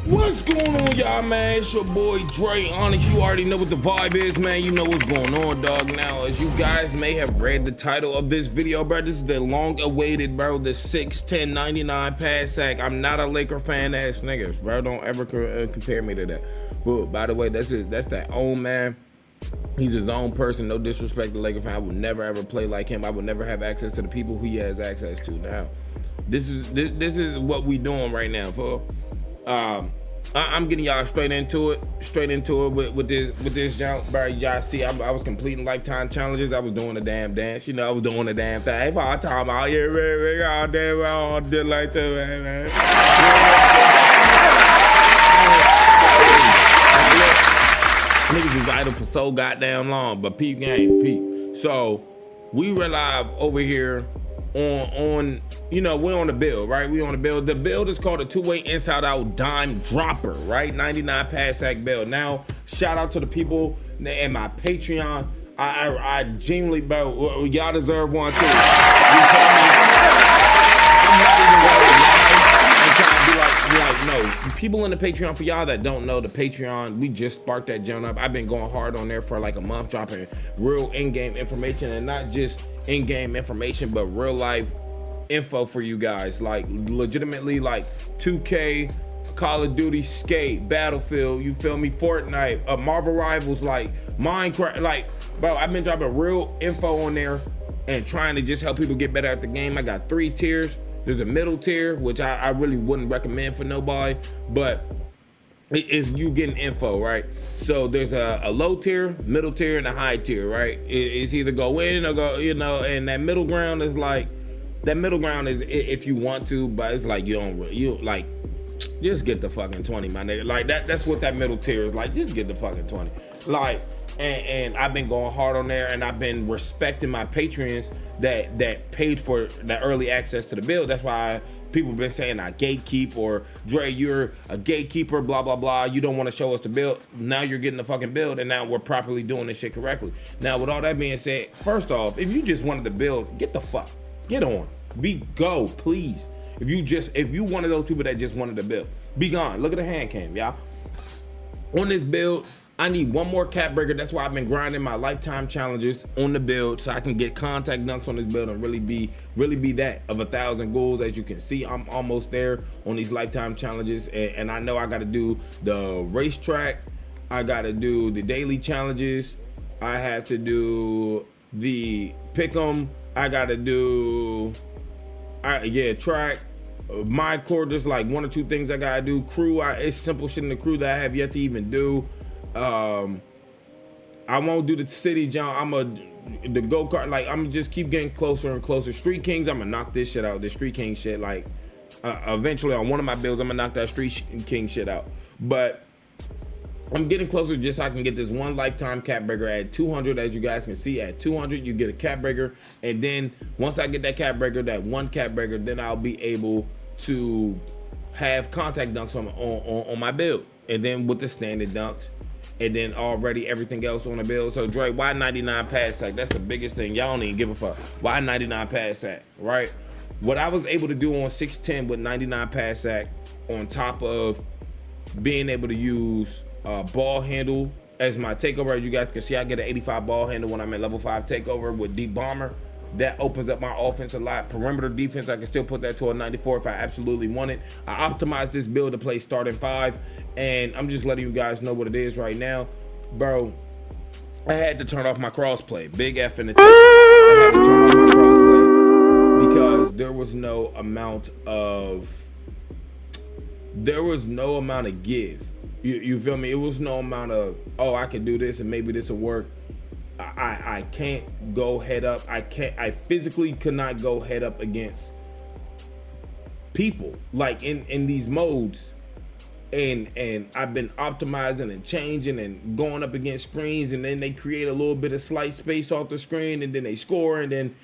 What's going on, y'all, man? It's your boy Dre ONYX. You already know what the vibe is, man. You know what's going on, dog. Now, as you guys may have read the title of this video, bro, this is the long-awaited, bro, the 6'10" pass sack. I'm not a Laker fan ass niggas, bro. Don't ever compare me to that. But by the way, that's that own man. He's his own person. No disrespect to Laker fan. I would never ever play like him. I would never have access to the people he has access to. Now, this is what we doing right now, for. I'm getting y'all straight into it with this jump, bro. Y'all see, I was completing lifetime challenges. I was doing the damn dance, you know. I was doing the damn thing. All time out here, man. All damn, all did like that, man. Niggas was idle for so goddamn long, but peep game, peep. So we were live over here on you know, we're on the build, right? We on the build. The build is called a two-way inside-out dime dropper, right? 99 pass sack build. Now, shout out to the people in my Patreon. I genuinely, bro, y'all deserve one too. You tell me, I'm not even going to lie and try to be like, no. People in the Patreon, for y'all that don't know, the Patreon, we just sparked that joint up. I've been going hard on there for like a month, dropping real in-game information, and not just in-game information, but real life info for you guys, like legitimately, like 2K, Call of Duty, Skate, Battlefield, you feel me, Fortnite, Marvel Rivals, like Minecraft, like, bro, I've been dropping real info on there and trying to just help people get better at the game. I got 3 tiers. There's a middle tier, which I really wouldn't recommend for nobody, but it is you getting info, right? So there's a low tier, middle tier, and a high tier, right? It's either go in or go, you know, and that middle ground is like, that middle ground is if you want to, but it's like you like, just get the fucking 20, my nigga. Like that's what that middle tier is like. Just get the fucking 20. Like, and I've been going hard on there, and I've been respecting my patrons that paid for the early access to the build. That's why people have been saying I gatekeep, or Dre, you're a gatekeeper, blah blah blah. You don't want to show us the build. Now you're getting the fucking build, and now we're properly doing this shit correctly. Now, with all that being said, first off, if you just wanted to build, get on. Go, please. If you one of those people that just wanted to build, be gone. Look at the hand cam, y'all. On this build, I need one more cap breaker. That's why I've been grinding my lifetime challenges on the build, so I can get contact dunks on this build and really be that of 1,000 goals. As you can see, I'm almost there on these lifetime challenges, and I know I got to do the racetrack. I got to do the daily challenges. I have to do the pick'em. I got to do track. My core, just like 1 or 2 things I gotta do. Crew, it's simple shit in the crew that I have yet to even do. I won't do the city jump. The go-kart, like, I'm just keep getting closer and closer. Street Kings, I'm gonna knock this shit out. The Street King shit, like, eventually on one of my builds, I'm gonna knock that Street King shit out. But I'm getting closer just so I can get this one lifetime cap breaker at 200. As you guys can see, at 200, you get a cap breaker. And then once I get that cap breaker, that one cap breaker, then I'll be able to have contact dunks on my build. And then with the standard dunks, and then already everything else on the build. So Dre, why 99 pass sack? That's the biggest thing. Y'all don't even give a fuck. Why 99 pass sack, right? What I was able to do on 6'10" with 99 pass sack, on top of being able to use ball handle as my takeover. As you guys can see, I get an 85 ball handle when I'm at level 5 takeover with deep bomber. That opens up my offense a lot. Perimeter defense, I can still put that to a 94 if I absolutely want it. I optimized this build to play starting 5, and I'm just letting you guys know what it is right now. Bro, I had to turn off my crossplay. Big F in the text. I had to turn off my crossplay because there was no amount of give. You feel me? It was no amount of, oh, I can do this and maybe this will work. I can't go head up. I physically could not go head up against people like in these modes. And I've been optimizing and changing and going up against screens, and then they create a little bit of slight space off the screen, and then they score, and then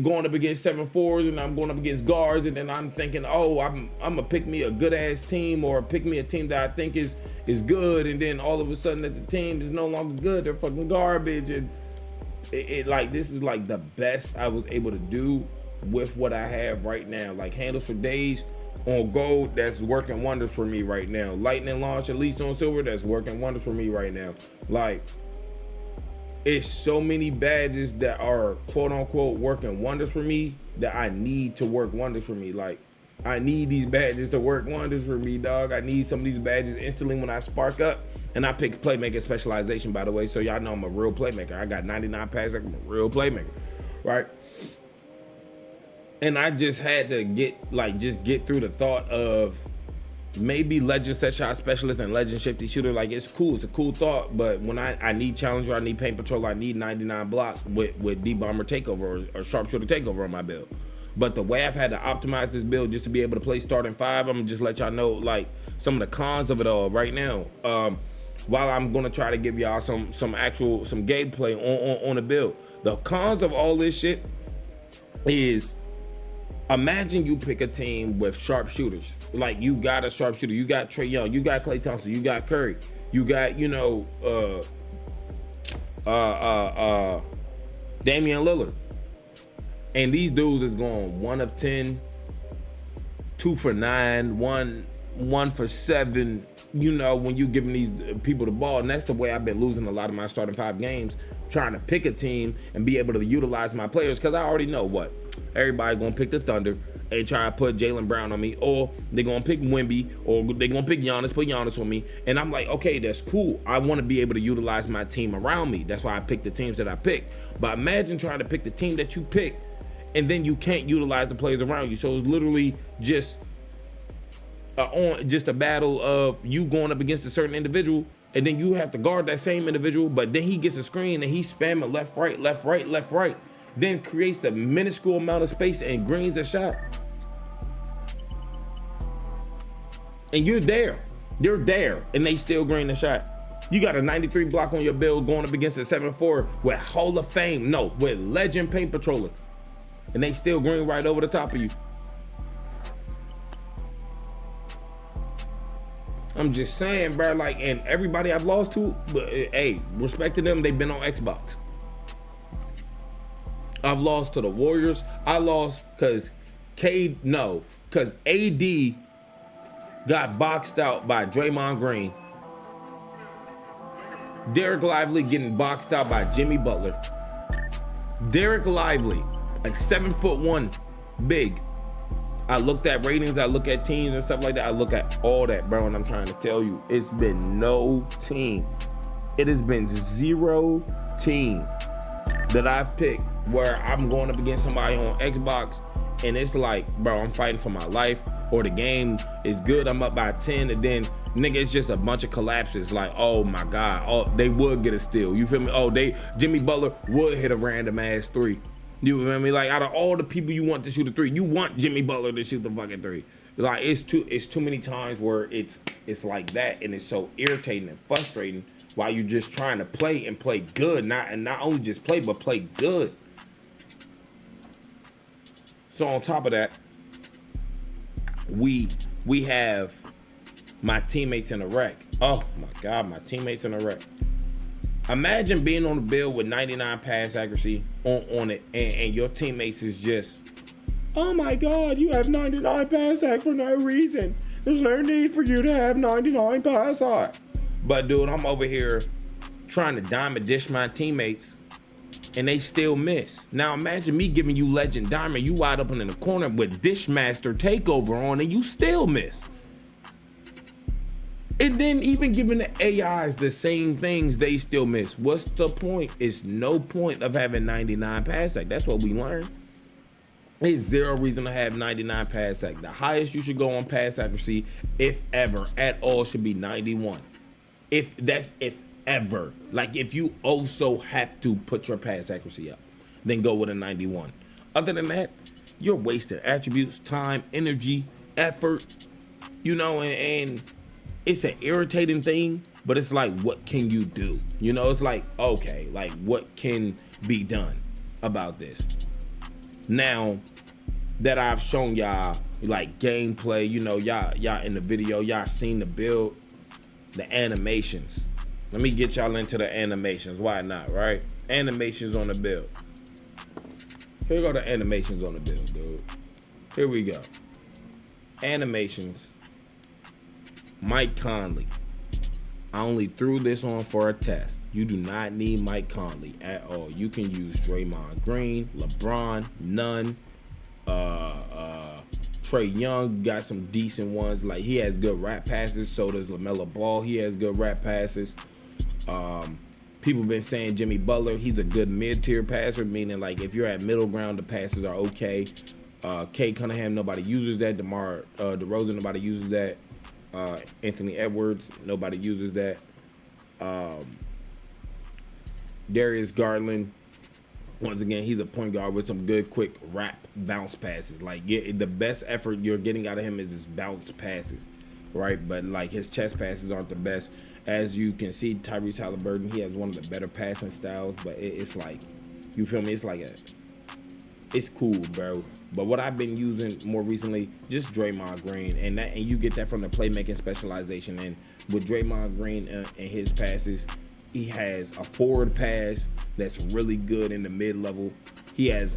going up against 7-4s, and I'm going up against guards, and then I'm thinking, oh, I'm gonna pick me a good ass team, or pick me a team that I think is good, and then all of a sudden that the team is no longer good, they're fucking garbage. And it like, this is like the best I was able to do with what I have right now. Like handles for days, On gold, that's working wonders for me right now. Lightning launch, at least on silver, that's working wonders for me right now. Like, it's so many badges that are quote unquote working wonders for me that I need to work wonders for me. Like, I need these badges to work wonders for me, dog. I need some of these badges instantly when I spark up. And I picked playmaker specialization, by the way, so y'all know I'm a real playmaker. I got 99 passes, I'm a real playmaker, right? And I just had to get through the thought of maybe legend set shot specialist and legend shifty shooter. Like, it's cool, it's a cool thought, but when I need challenger, I need paint patrol, I need 99 blocks with D-bomber takeover or sharpshooter takeover on my build. But the way I've had to optimize this build just to be able to play starting five, I'm gonna just let y'all know like some of the cons of it all right now. While I'm gonna try to give y'all some gameplay on the build. The cons of all this shit is, imagine you pick a team with sharpshooters. Like, you got a sharpshooter, you got Trae Young, you got Klay Thompson, you got Curry, you got, you know, Damian Lillard. And these dudes is going 1 of 10, 2 for 9, 1 for 7, you know, when you giving these people the ball. And that's the way I've been losing a lot of my starting 5 games, trying to pick a team and be able to utilize my players, because I already know what everybody gonna pick the Thunder and try to put Jaylen Brown on me, or they're gonna pick Wemby, or they're gonna pick Giannis, put Giannis on me. And I'm like, okay, that's cool. I want to be able to utilize my team around me. That's why I picked the teams that I picked. But imagine trying to pick the team that you picked and then you can't utilize the players around you. So it's literally just a battle of you going up against a certain individual, and then you have to guard that same individual, but then he gets a screen and he's spamming left, right, left, right, left, right, then creates the minuscule amount of space and greens a shot. And you're there, and they still green the shot. You got a 93 block on your build going up against a 7-4 with Hall of Fame, no, with legend paint patroller, and they still green right over the top of you. I'm just saying, bro, like, and everybody I've lost to, but hey, respect to them, they've been on Xbox. I've lost to the Warriors. I lost because AD got boxed out by Draymond Green. Derek Lively getting boxed out by Jimmy Butler. Derek Lively, like 7'1", big. I looked at ratings, I look at teams and stuff like that. I look at all that, bro, and I'm trying to tell you, it's been no team. It has been 0 team that I've picked where I'm going up against somebody on Xbox and it's like, bro, I'm fighting for my life, or the game is good, I'm up by 10, and then, nigga, it's just a bunch of collapses. Like, oh my God, oh, they would get a steal. You feel me? Oh, Jimmy Butler would hit a random ass 3. You feel me? Like, out of all the people you want to shoot a 3, you want Jimmy Butler to shoot the fucking 3. Like, it's too many times where it's like that, and it's so irritating and frustrating while you're just trying to play and play good, not only just play, but play good. So on top of that, we have my teammates in a wreck. Oh my God, my teammates in a wreck. Imagine being on the build with 99 pass accuracy on it, and your teammates is just, oh my God, you have 99 pass accuracy for no reason. There's no need for you to have 99 pass accuracy. But dude, I'm over here trying to diamond dish my teammates, and they still miss. Now imagine me giving you legend diamond, you wide open in the corner with Dishmaster takeover on, and you still miss. And then even giving the AIs the same things, they still miss. What's the point? It's no point of having 99 pass accuracy. That's what we learned. There's 0 reason to have 99 pass accuracy. The highest you should go on pass accuracy, if ever, at all, should be 91. If ever. Like, if you also have to put your pass accuracy up, then go with a 91. Other than that, you're wasting attributes, time, energy, effort, you know, and it's an irritating thing, but it's like, what can you do? You know, it's like, okay, like, what can be done about this? Now that I've shown y'all, like, gameplay, you know, y'all in the video, y'all seen the build, the animations. Let me get y'all into the animations. Why not, right? Animations on the build. Here go the animations on the build, dude. Here we go. Animations. Mike Conley. I only threw this on for a test. You do not need Mike Conley at all. You can use Draymond Green, LeBron, Nunn, Trae Young got some decent ones. Like, he has good rap passes. So does LaMelo Ball. He has good rap passes. People been saying Jimmy Butler, he's a good mid-tier passer, meaning like if you're at middle ground, the passes are okay. Kate Cunningham, nobody uses that. DeMar DeRozan, nobody uses that. Anthony Edwards, nobody uses that. Darius Garland, once again, he's a point guard with some good, quick rap bounce passes. Like, the best effort you're getting out of him is his bounce passes, right? But like, his chest passes aren't the best. As you can see, Tyrese Halliburton, he has one of the better passing styles, but it's like, you feel me? It's like it's cool, bro. But what I've been using more recently, just Draymond Green, and you get that from the playmaking specialization. And with Draymond Green and his passes, he has a forward pass that's really good in the mid-level. He has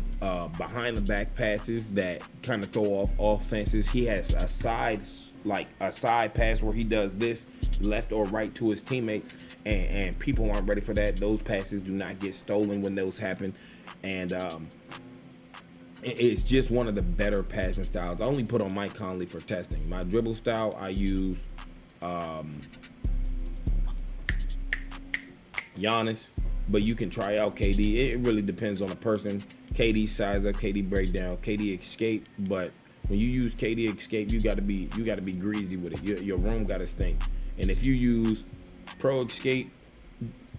behind the back passes that kind of throw off offenses. He has a side pass where he does this left or right to his teammates, and people aren't ready for that. Those passes do not get stolen when those happen, and it's just one of the better passing styles. I only put on Mike Conley for testing. My dribble style, I use Giannis, but you can try out KD. It really depends on the person. KD size up, KD breakdown, KD escape. But when you use KD escape, you gotta be greasy with it. Your room gotta stink. And if you use Pro escape,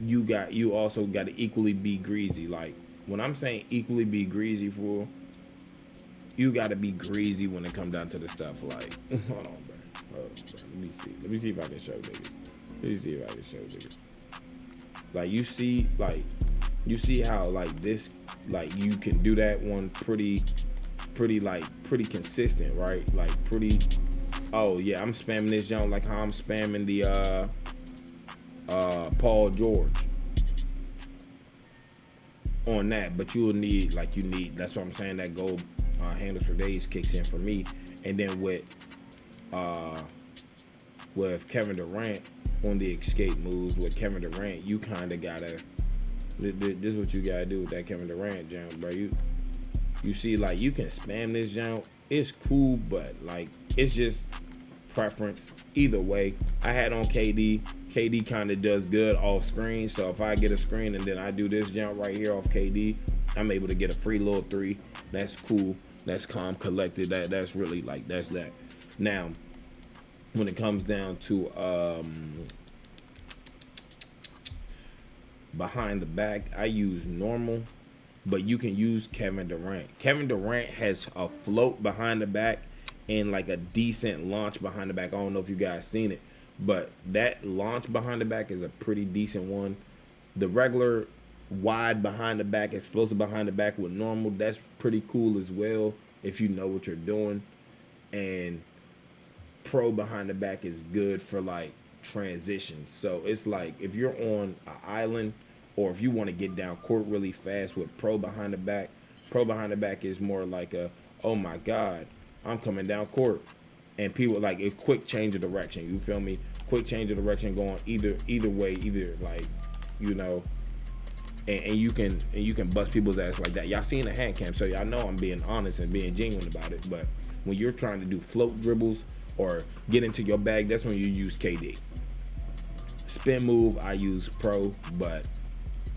you also gotta equally be greasy. Like, when I'm saying equally be greasy, fool, you gotta be greasy when it comes down to the stuff. Like, hold on, bro. Let me see if I can show niggas. Like, you see how like this, like, you can do that one pretty consistent, right? Like, pretty. Oh yeah, I'm spamming this jump like how I'm spamming the Paul George on that. But you'll need that's what I'm saying, that gold handles for days kicks in for me. And then with Kevin Durant on the escape moves, with Kevin Durant, you kind of gotta, this is what you gotta do with that Kevin Durant jump, bro. You see, like, you can spam this jump, it's cool, but like, it's just preference. Either way, I had on KD kind of does good off screen, so if I get a screen and then I do this jump right here off KD, I'm able to get a free little three. That's cool, that's calm, collected. That's really like, that's that. Now, when it comes down to behind the back, I use normal, but you can use Kevin Durant. Kevin Durant has a float behind the back and like a decent launch behind the back. I don't know if you guys seen it, but that launch behind the back is a pretty decent one. The regular wide behind the back, explosive behind the back with normal, that's pretty cool as well if you know what you're doing. And pro behind the back is good for like transitions. So it's like, if you're on an island or if you want to get down court really fast with pro behind the back is more like a, oh my God, I'm coming down court. And people like a quick change of direction. You feel me? Quick change of direction going either way, either like, you know, and you can bust people's ass like that. Y'all seen the hand cam, so y'all know I'm being honest and being genuine about it. But when you're trying to do float dribbles or get into your bag, that's when you use KD. Spin move, I use pro, but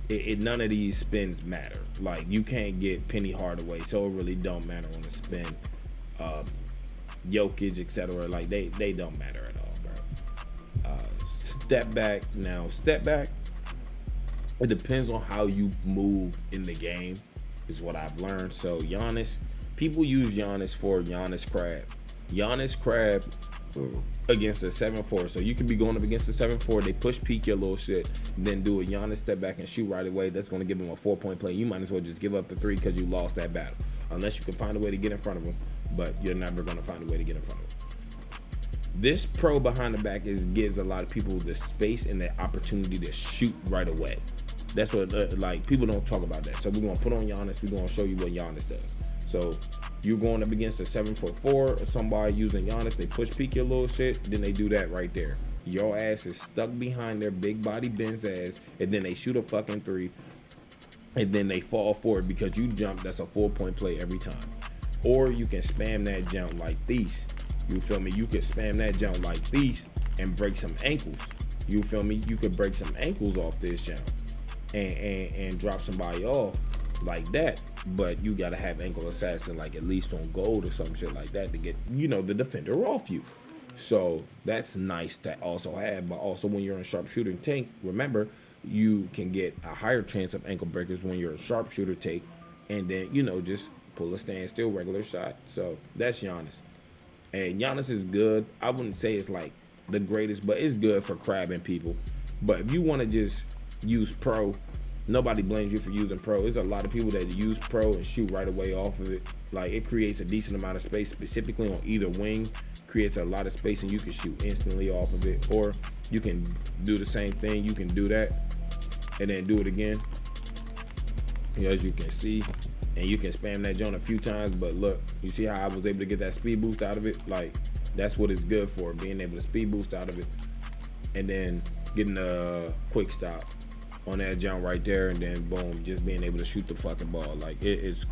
none of these spins matter. Like, you can't get Penny Hardaway, so it really don't matter on the spin. Jokic, etc. Like, they don't matter at all, bro. Step back. Now, step back, it depends on how you move in the game, is what I've learned. So Giannis, people use Giannis for Giannis Crab. Giannis Crab against a 7-4. So you could be going up against a 7-4. They push peek your little shit, then do a Giannis step back and shoot right away. That's going to give him a 4-point play. You might as well just give up the 3 because you lost that battle. Unless you can find a way to get in front of him, but you're never going to find a way to get in front of him. This pro behind the back gives a lot of people the space and the opportunity to shoot right away. That's what like, people don't talk about that. So we're going to put on Giannis. We're going to show you what Giannis does. So You going up against a 7'4" or somebody using Giannis, they push peek your little shit, then they do that right there. Your ass is stuck behind their big body Ben's ass, and then they shoot a fucking three, and then they fall for it because you jump. That's a 4-point play every time. Or you can spam that jump like these. You feel me? You can spam that jump like these and break some ankles. You feel me? You could break some ankles off this jump and drop somebody off like that. But you gotta have ankle assassin like at least on gold or some shit like that to get, you know, the defender off you. So that's nice to also have. But also when you're in sharpshooter tank, remember you can get a higher chance of ankle breakers when you're a sharpshooter tank, and then, you know, just pull a standstill regular shot. So that's Giannis. And Giannis is good. I wouldn't say it's like the greatest, but it's good for crabbing people. But if you want to just use pro, nobody blames you for using pro. There's a lot of people that use pro and shoot right away off of it. Like, it creates a decent amount of space, specifically on either wing. Creates a lot of space and you can shoot instantly off of it. Or you can do the same thing. You can do that and then do it again, as you can see. And you can spam that joint a few times, but look, you see how I was able to get that speed boost out of it? Like, that's what it's good for, being able to speed boost out of it. And then getting a quick stop on that jump right there, and then boom, just being able to shoot the fucking ball. Like, it's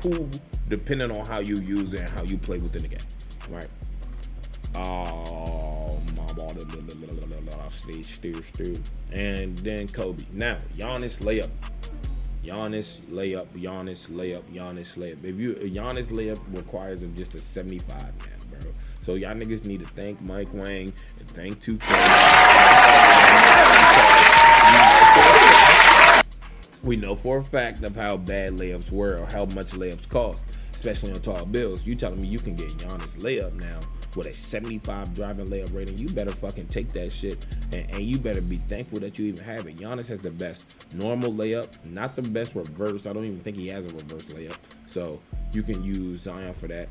cool depending on how you use it and how you play within the game, right? Oh, my ball, and then Kobe. Now, Giannis layup. Giannis layup, Giannis layup, Giannis layup. Giannis layup requires of just a 75 now, bro. So y'all niggas need to thank Mike Wang and thank 2K. We know for a fact of how bad layups were or how much layups cost, especially on tall builds. You telling me you can get Giannis layup now with a 75 driving layup rating? You better fucking take that shit, and you better be thankful that you even have it. Giannis has the best normal layup, not the best reverse. I don't even think he has a reverse layup, so you can use Zion for that.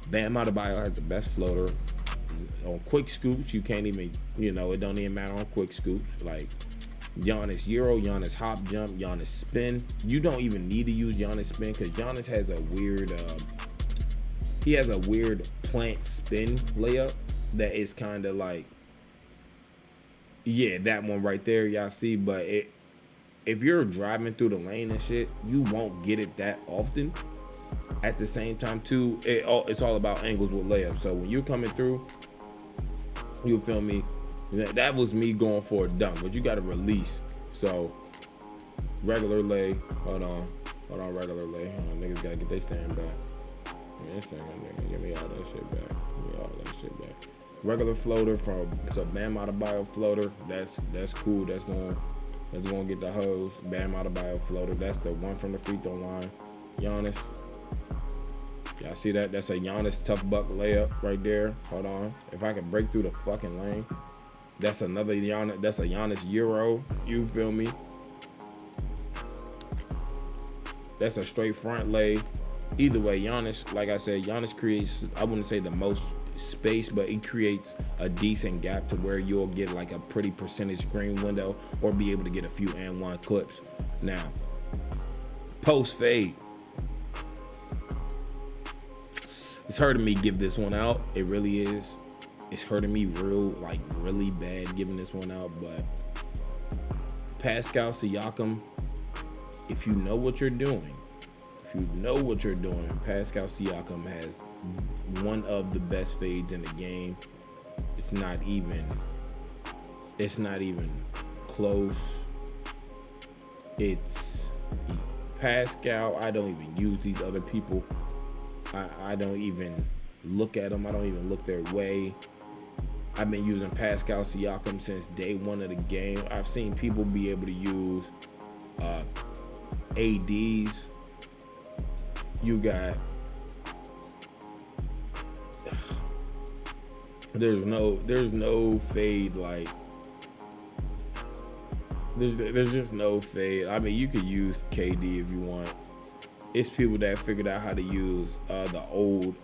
Bam Adebayo has the best floater. On quick scoops, you can't even, you know, it don't even matter on quick scoops. Like, Giannis Euro, Giannis hop jump, Giannis spin. You don't even need to use Giannis spin because Giannis has a weird he has a weird plant spin layup that is kind of like, yeah, that one right there, y'all see. But if you're driving through the lane and shit, you won't get it that often. At the same time too, it's all about angles with layups. So when you're coming through, you feel me, that was me going for a dunk, but you got to release. So regular lay, hold on, regular lay. Hold on, niggas gotta get their stand back. Give me all that shit back. Give me all that shit back. Regular floater from, so Bam Adebayo floater. That's cool. That's gonna get the hose. Bam Adebayo floater. That's the one from the free throw line. Giannis. Y'all see that? That's a Giannis tough buck layup right there. Hold on. If I can break through the fucking lane, that's another Giannis. That's a Giannis Euro. You feel me? That's a straight front lay. Either way, Giannis, like I said, Giannis creates, I wouldn't say the most space, but it creates a decent gap to where you'll get like a pretty percentage green window or be able to get a few and one clips. Now, post fade. It's hurting me give this one out. It really is. It's hurting me really bad giving this one out, but Pascal Siakam, if you know what you're doing, Pascal Siakam has one of the best fades in the game. It's not even close. It's Pascal. I don't even use these other people. I don't even look at them. I don't even look their way. I've been using Pascal Siakam since day one of the game. I've seen people be able to use ADs. You got, there's no fade, like there's just no fade. I mean, you could use KD if you want. It's people that figured out how to use the old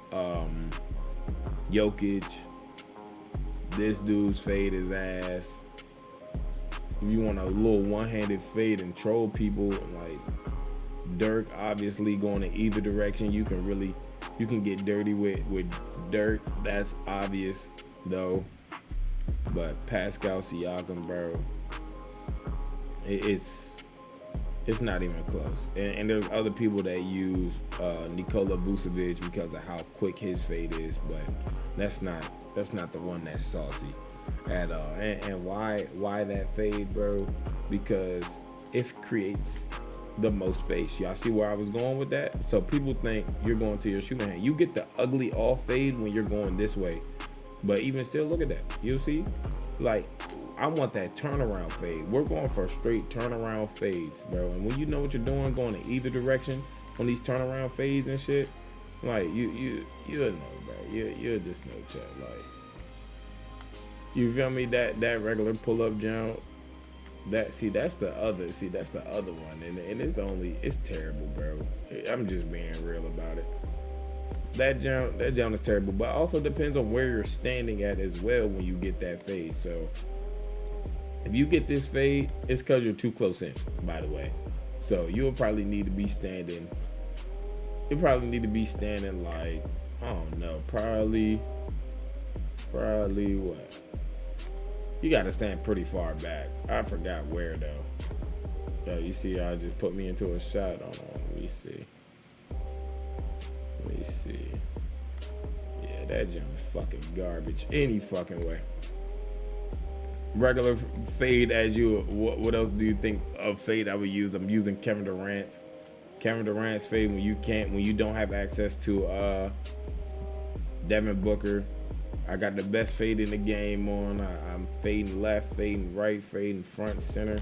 Jokic. This dude's fade his ass. If you want a little one-handed fade and troll people, like Dirk, obviously going in either direction, you can really You can get dirty with dirt. That's obvious though. But Pascal Siakam, bro, it's not even close. And there's other people that use Nikola Vucevic because of how quick his fade is, but that's not the one that's saucy at all. And why that fade, bro? Because it creates the most space. Y'all see where I was going with that? So people think you're going to your shooting hand. You get the ugly off fade when you're going this way. But even still, look at that. You see? Like, I want that turnaround fade. We're going for straight turnaround fades, bro. And when you know what you're doing, going in either direction on these turnaround fades and shit, like you'll know, bro. You'll just know, chat. Like, you feel me? That regular pull up jump. That's the other one, and it's terrible, bro. I'm just being real about it. That jump is terrible, but also depends on where you're standing at as well when you get that fade. So if you get this fade, it's because you're too close in, by the way. So you'll probably need to be standing. You probably need to be standing like, I don't know, probably what? You got to stand pretty far back. I forgot where though. Yo, you see, I just put me into a shot. Hold on, let me see. Yeah, that jump is fucking garbage any fucking way. Regular fade as you. What else do you think of fade I would use? I'm using Kevin Durant's fade when you don't have access to Devin Booker. I got the best fade in the game on. I'm fading left, fading right, fading front, center.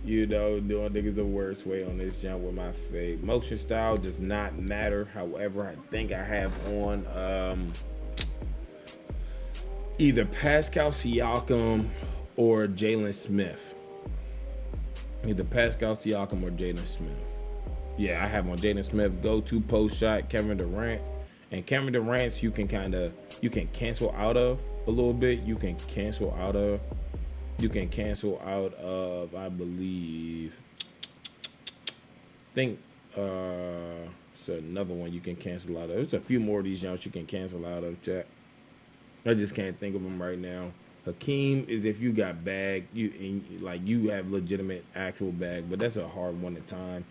You know, doing niggas the worst way on this jump with my fade. Motion style does not matter. However, I think I have on either Pascal Siakam or Jalen Smith. Either Pascal Siakam or Jalen Smith. Yeah, I have on Jalen Smith go-to post shot, Kevin Durant. And Kevin Durant's you can cancel out of a little bit. You can cancel out of, I believe. So another one you can cancel out of. There's a few more of these jumps you can cancel out of, chat. I just can't think of them right now. Hakeem is if you got bag, you have legitimate actual bag, but that's a hard one to time.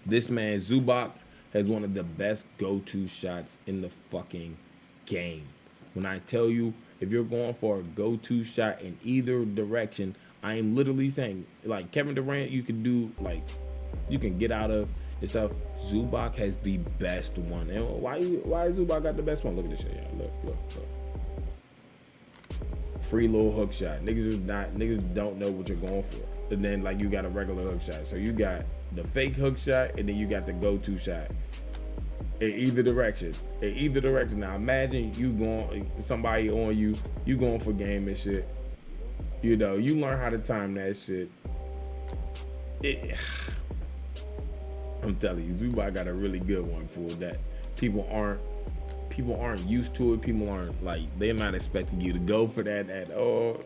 This man Zubac has one of the best go-to shots in the fucking game. When I tell you, if you're going for a go-to shot in either direction, I am literally saying, like Kevin Durant, you can do you can get out of and stuff. Zubac has the best one. And why Zubac got the best one? Look at this shit, y'all. Look. Free little hook shot. Niggas don't know what you're going for. And then you got a regular hook shot. So you got the fake hook shot, and then you got the go-to shot. In either direction. Now imagine you going, somebody on you going for game and shit. You know, you learn how to time that shit. I'm telling you, Zubac got a really good one for that. People aren't used to it. People aren't they're not expecting you to go for that at all.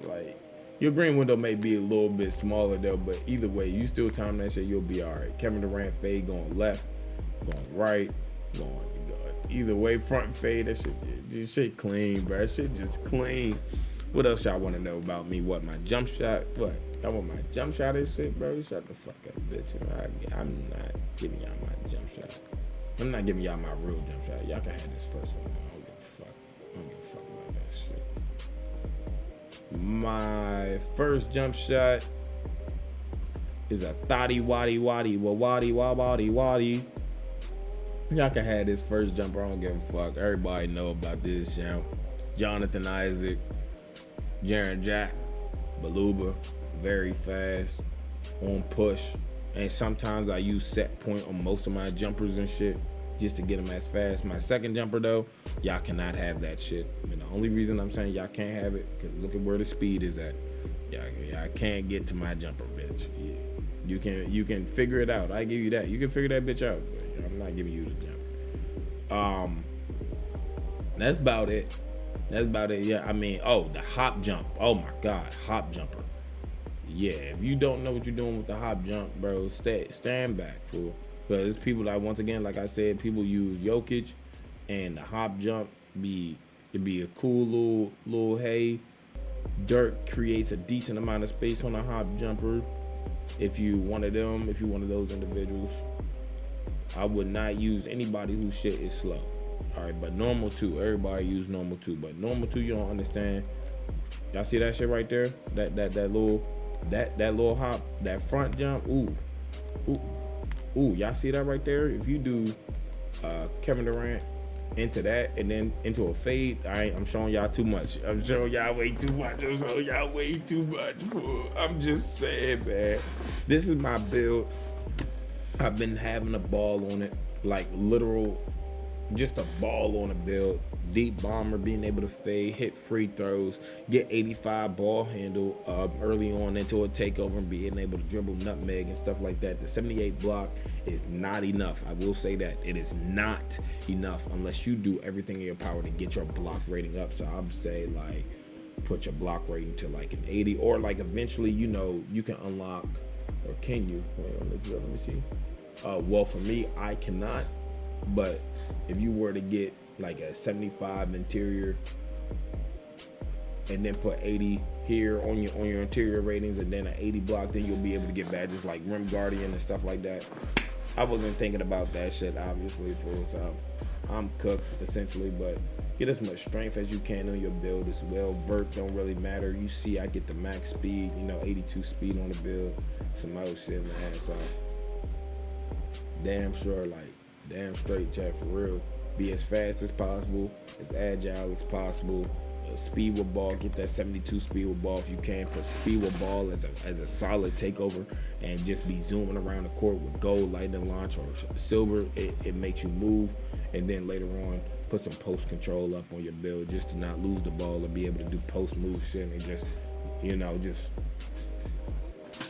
Your green window may be a little bit smaller though, but either way, you still time that shit, you'll be all right. Kevin Durant fade going left, going right, going either way, front fade. That shit clean, bro. That shit just clean. What else y'all want to know about me? What, my jump shot? What? I want my jump shot and shit, bro. Shut the fuck up, bitch. I'm not giving y'all my jump shot. I'm not giving y'all my real jump shot. Y'all can have this first one. I don't give a fuck about that shit. My first jump shot is a thotty waddy. Y'all can have this first jumper. I don't give a fuck. Everybody know about this jump. Jonathan Isaac, Jaren Jack, Baluba, very fast, on push. And sometimes I use set point on most of my jumpers and shit just to get them as fast. My second jumper though, y'all cannot have that shit. I mean, the only reason I'm saying y'all can't have it, because look at where the speed is at. Y'all can't get to my jumper, bitch. Yeah. You can figure it out. I give you that. You can figure that bitch out. But I'm not giving you the jumper. That's about it. Yeah, I mean, the hop jump. Oh my God, hop jumper. Yeah, if you don't know what you're doing with the hop jump, bro, stand back, fool. But it's people that, once again, like I said, people use Jokic and the hop jump it'd be a cool little hey. Dirk creates a decent amount of space on a hop jumper. If you one of those individuals, I would not use anybody whose shit is slow. All right, but normal two, everybody use normal two. But normal two, you don't understand. Y'all see that shit right there? That little hop, that front jump. Ooh. Y'all see that right there? If you do Kevin Durant into that and then into a fade, I'm showing y'all too much. I'm showing y'all way too much. I'm just saying, man. This is my build. I've been having a ball on it, like literal, just a ball on a build. Deep bomber, being able to fade, hit free throws, get 85 ball handle early on into a takeover, and being able to dribble nutmeg and stuff like that. The 78 block is not enough. I will say that it is not enough unless you do everything in your power to get your block rating up. So I'd say like put your block rating to like an 80, or like eventually, you know, you can unlock, or can you? Wait, let me see. Well, for me, I cannot. But if you were to get like a 75 interior and then put 80 here on your interior ratings and then an 80 block, then you'll be able to get badges like Rim Guardian and stuff like that. I wasn't thinking about that shit, obviously, so I'm cooked essentially, but get as much strength as you can on your build as well. Vert don't really matter. You see I get the max speed, you know, 82 speed on the build, some other shit, man. So damn sure, like damn straight, chat, for real. Be as fast as possible, as agile as possible. Speed with ball, get that 72 speed with ball if you can. Put speed with ball as a solid takeover, and just be zooming around the court with gold, lightning launch, or silver. It makes you move, and then later on put some post control up on your build just to not lose the ball and be able to do post move shit and just, you know, just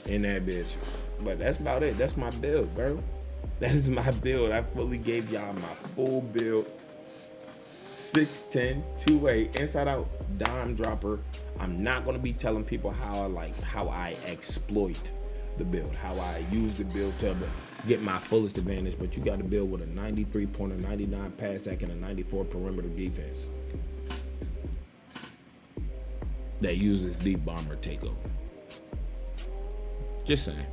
in that bitch. But that's about it. That's my build, bro. That is my build. I fully gave y'all my full build. 6'10", 2'8", inside out dime dropper. I'm not gonna be telling people how I exploit the build, how I use the build to get my fullest advantage. But you got to build with a 93 pointer, 99 pass sack, and a 94 perimeter defense that uses deep bomber takeover. Just saying.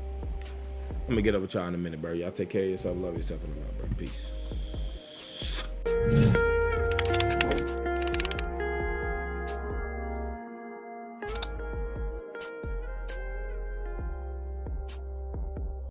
I'm gonna get up with y'all in a minute, bro. Y'all take care of yourself. Love yourself in a minute, bro. Peace.